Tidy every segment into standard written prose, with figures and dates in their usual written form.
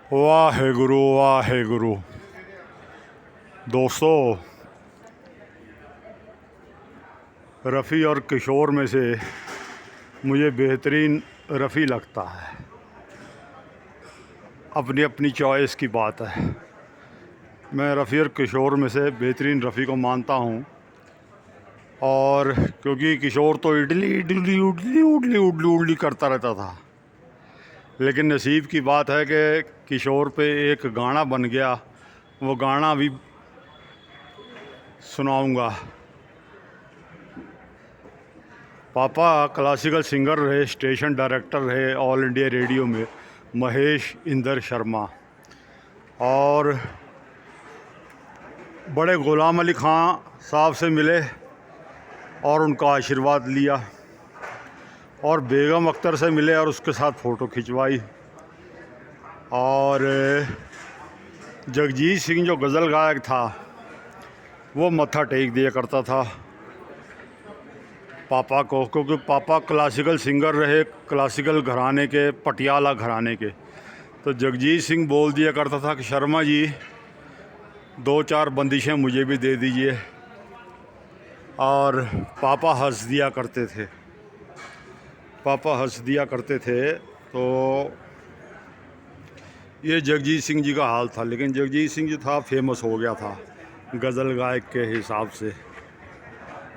वाहेगुरु वाहेगुरु। दोस्तों, रफ़ी और किशोर में से मुझे बेहतरीन रफ़ी लगता है। अपनी अपनी चॉइस की बात है। मैं रफ़ी और किशोर में से बेहतरीन रफ़ी को मानता हूँ। और क्योंकि किशोर तो इडली इडली उडली उडली उडली उडली करता रहता था, लेकिन नसीब की बात है कि किशोर पे एक गाना बन गया। वो गाना भी सुनाऊंगा। पापा क्लासिकल सिंगर रहे, स्टेशन डायरेक्टर रहे ऑल इंडिया रेडियो में, महेश इंदर शर्मा। और बड़े ग़ुलाम अली ख़ां साहब से मिले और उनका आशीर्वाद लिया, और बेगम अख्तर से मिले और उसके साथ फ़ोटो खिंचवाई। और जगजीत सिंह जो गज़ल गायक था वो मत्था टेक दिया करता था पापा को, क्योंकि पापा क्लासिकल सिंगर रहे, क्लासिकल घराने के, पटियाला घराने के। तो जगजीत सिंह बोल दिया करता था कि शर्मा जी, दो चार बंदिशें मुझे भी दे दीजिए। और पापा हंस दिया करते थे। तो ये जगजीत सिंह जी का हाल था। लेकिन जगजीत सिंह जी था, फेमस हो गया था गज़ल गायक के हिसाब से।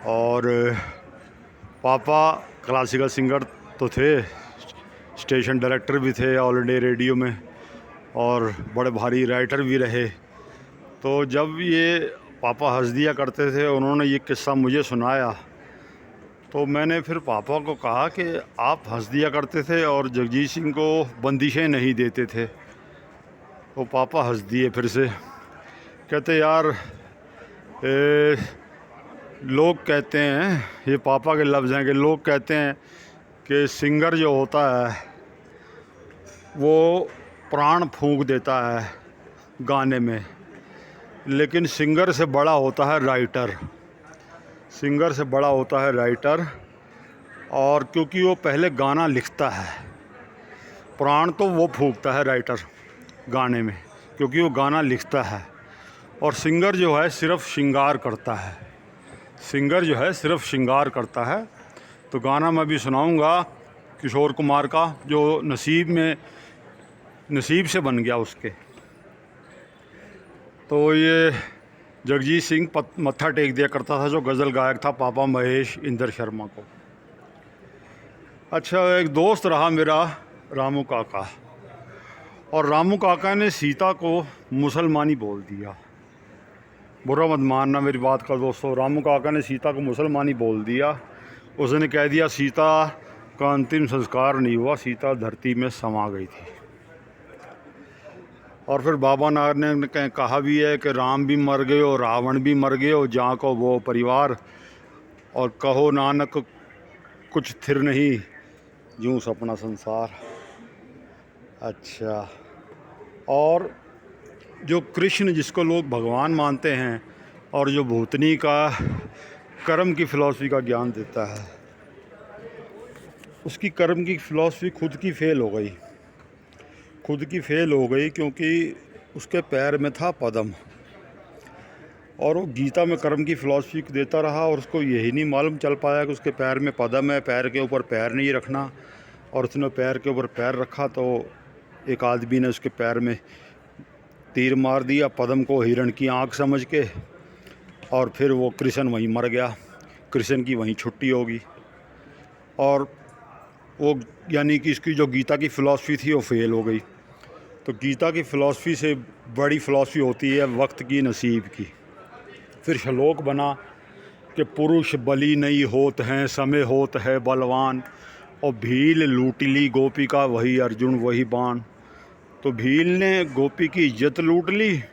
और पापा क्लासिकल सिंगर तो थे, स्टेशन डायरेक्टर भी थे ऑल इंडिया रेडियो में, और बड़े भारी राइटर भी रहे। तो जब ये पापा हंस दिया करते थे, उन्होंने ये किस्सा मुझे सुनाया, तो मैंने फिर पापा को कहा कि आप हंस दिया करते थे और जगजीत सिंह को बंदिशें नहीं देते थे। तो पापा हंस दिए फिर से, कहते यार लोग कहते हैं, ये पापा के लफ्ज़ हैं, कि लोग कहते हैं कि सिंगर जो होता है वो प्राण फूंक देता है गाने में, लेकिन सिंगर से बड़ा होता है राइटर। और क्योंकि वो पहले गाना लिखता है, प्राण तो वो फूंकता है राइटर गाने में, क्योंकि वो गाना लिखता है। और सिंगर जो है सिर्फ श्रृंगार करता है। तो गाना मैं भी सुनाऊंगा किशोर कुमार का, जो नसीब से बन गया उसके। तो ये जगजीत सिंह मत्था टेक दिया करता था, जो गज़ल गायक था, पापा महेश इंदर शर्मा को। अच्छा, एक दोस्त रहा मेरा, रामू काका, और रामू काका ने सीता को मुसलमानी बोल दिया। बुरा मत मानना मेरी बात का दोस्तों। रामू काका ने सीता को मुसलमानी बोल दिया। उसने कह दिया सीता का अंतिम संस्कार नहीं हुआ, सीता धरती में समा गई थी। और फिर बाबा नानक ने कहा भी है कि राम भी मर गए और रावण भी मर गए, और जहाँ को वो परिवार, और कहो नानक कुछ थिर नहीं, यूँ सपना संसार। अच्छा, और जो कृष्ण, जिसको लोग भगवान मानते हैं, और जो भूतनी का कर्म की फ़िलॉसफी का ज्ञान देता है, उसकी कर्म की फ़िलॉसफी खुद की फ़ेल हो गई, क्योंकि उसके पैर में था पद्म। और वो गीता में कर्म की फ़िलॉसफी देता रहा, और उसको यही नहीं मालूम चल पाया कि उसके पैर में पद्म है, पैर के ऊपर पैर नहीं रखना। और उसने पैर के ऊपर पैर रखा तो एक आदमी ने उसके पैर में तीर मार दिया, पद्म को हिरण की आँख समझ के, और फिर वो कृष्ण वहीं मर गया। कृष्ण की वहीं छुट्टी होगी। और वो यानी कि इसकी जो गीता की फ़िलॉसफी थी वो फेल हो गई। तो गीता की फ़िलॉसफी से बड़ी फ़िलॉसफी होती है वक्त की, नसीब की। फिर श्लोक बना कि पुरुष बली नहीं होत हैं, समय होत है बलवान, और भील लूटली गोपी का, वही अर्जुन वही बाण। तो भील ने गोपी की इज्जत लूट ली,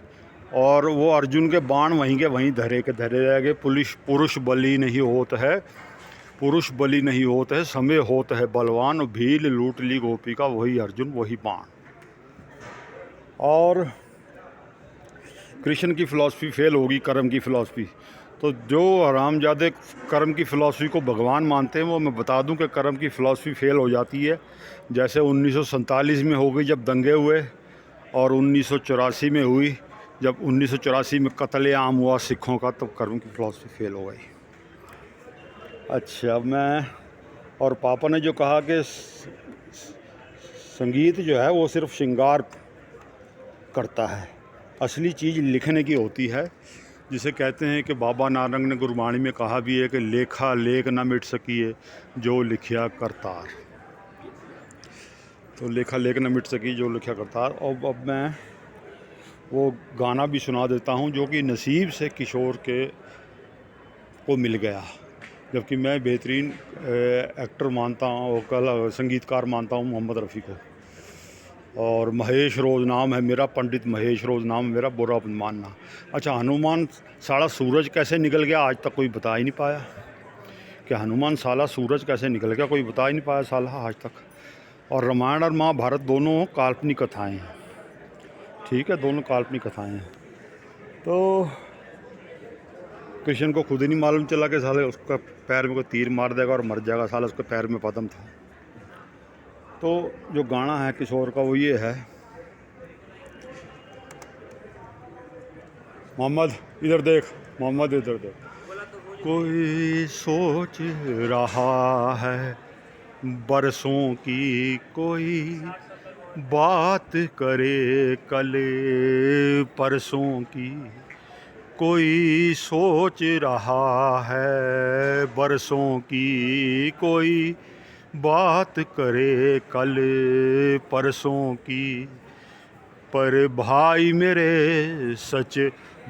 और वो अर्जुन के बाण वहीं के वहीं धरे के धरे रह गए। पुरुष बली नहीं होत है, समय होत है बलवान, भील लूट ली गोपी का, वही अर्जुन वही बाण। और कृष्ण की फ़िलॉसफी फेल होगी, कर्म की फ़िलॉसफी। तो जो हरामजादे कर्म की फ़िलॉसफी को भगवान मानते हैं, वो मैं बता दूं कि कर्म की फ़िलॉसफी फेल हो जाती है। जैसे 1947 में हो गई, जब दंगे हुए और 1984 में हुई, जब 1984 में कत्लेआम हुआ सिखों का, तब कर्म की फ़िलॉसफी फेल हो गई। अच्छा, मैं और पापा ने जो कहा कि संगीत जो है वो सिर्फ श्रृंगार करता है, असली चीज़ लिखने की होती है, जिसे कहते हैं कि बाबा नानक ने गुरबाणी में कहा भी है कि लेखा लेख ना मिट सकिए जो लिखिया करतार। तो लेखा लेख न मिट सकी जो लिखा करतार। और अब मैं वो गाना भी सुना देता हूँ जो कि नसीब से किशोर के को मिल गया, जबकि मैं बेहतरीन एक्टर मानता हूँ, कला संगीतकार मानता हूँ मोहम्मद रफ़ी को। और महेश रोज़ नाम है मेरा, पंडित महेश रोज़ नाम मेरा, बुरा मत मानना। अच्छा, हनुमान साला सूरज कैसे निकल गया आज तक कोई बता ही नहीं पाया कि हनुमान साला सूरज कैसे निकल गया, कोई बता ही नहीं पाया साला आज तक। और रामायण और महाभारत दोनों काल्पनिक कथाएं हैं, ठीक है, दोनों काल्पनिक कथाएं हैं। तो कृष्ण को खुद ही नहीं मालूम चला कि साले उसका पैर में कोई तीर मार देगा और मर जाएगा, साला उसके पैर में पदम था। तो जो गाना है किशोर का वो ये है, मोहम्मद इधर देख, मोहम्मद इधर देख। कोई सोच रहा है बरसों की, कोई बात करे कल परसों की, कोई सोच रहा है बरसों की, कोई बात करे कल परसों की। पर भाई मेरे सच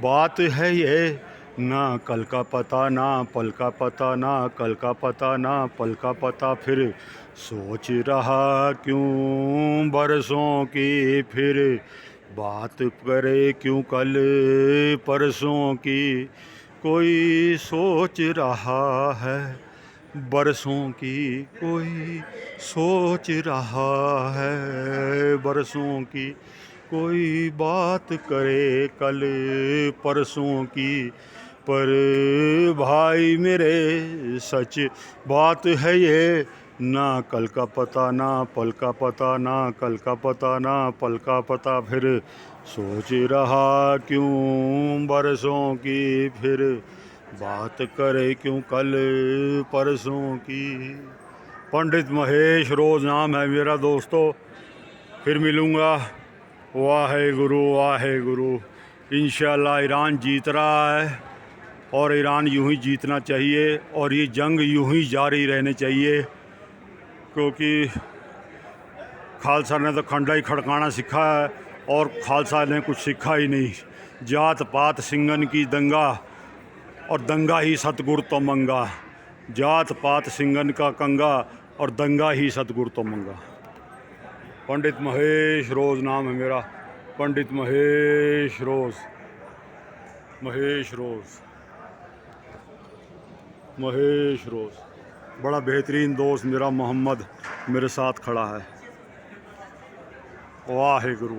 बात है ये, ना कल का पता ना पल का पता, ना कल का पता ना पल का पता। फिर सोच रहा क्यों बरसों की, फिर बात करे क्यों कल परसों की। कोई सोच रहा है बरसों की, कोई सोच रहा है बरसों की, कोई बात करे कल परसों की। पर भाई मेरे सच बात है ये, ना कल का पता ना पल का पता, ना कल का पता ना पल का पता। फिर सोच रहा क्यों बरसों की, फिर बात करे क्यों कल परसों की। पंडित महेश रोज़ नाम है मेरा दोस्तों, फिर मिलूँगा। वाहे गुरु। इंशाल्लाह ईरान जीत रहा है और ईरान यूं ही जीतना चाहिए और ये जंग यूं ही जारी रहनी चाहिए, क्योंकि खालसा ने तो खंडा ही खड़काना सीखा है और खालसा ने कुछ सीखा ही नहीं। जात पात सिंगन की दंगा और दंगा ही सतगुर तो मंगा, जात पात सिंगन का कंगा और दंगा ही सतगुर तो मंगा। पंडित महेश रोज़ नाम है मेरा, पंडित महेश रोज़, बड़ा बेहतरीन दोस्त मेरा मोहम्मद मेरे साथ खड़ा है। वाहे गुरु।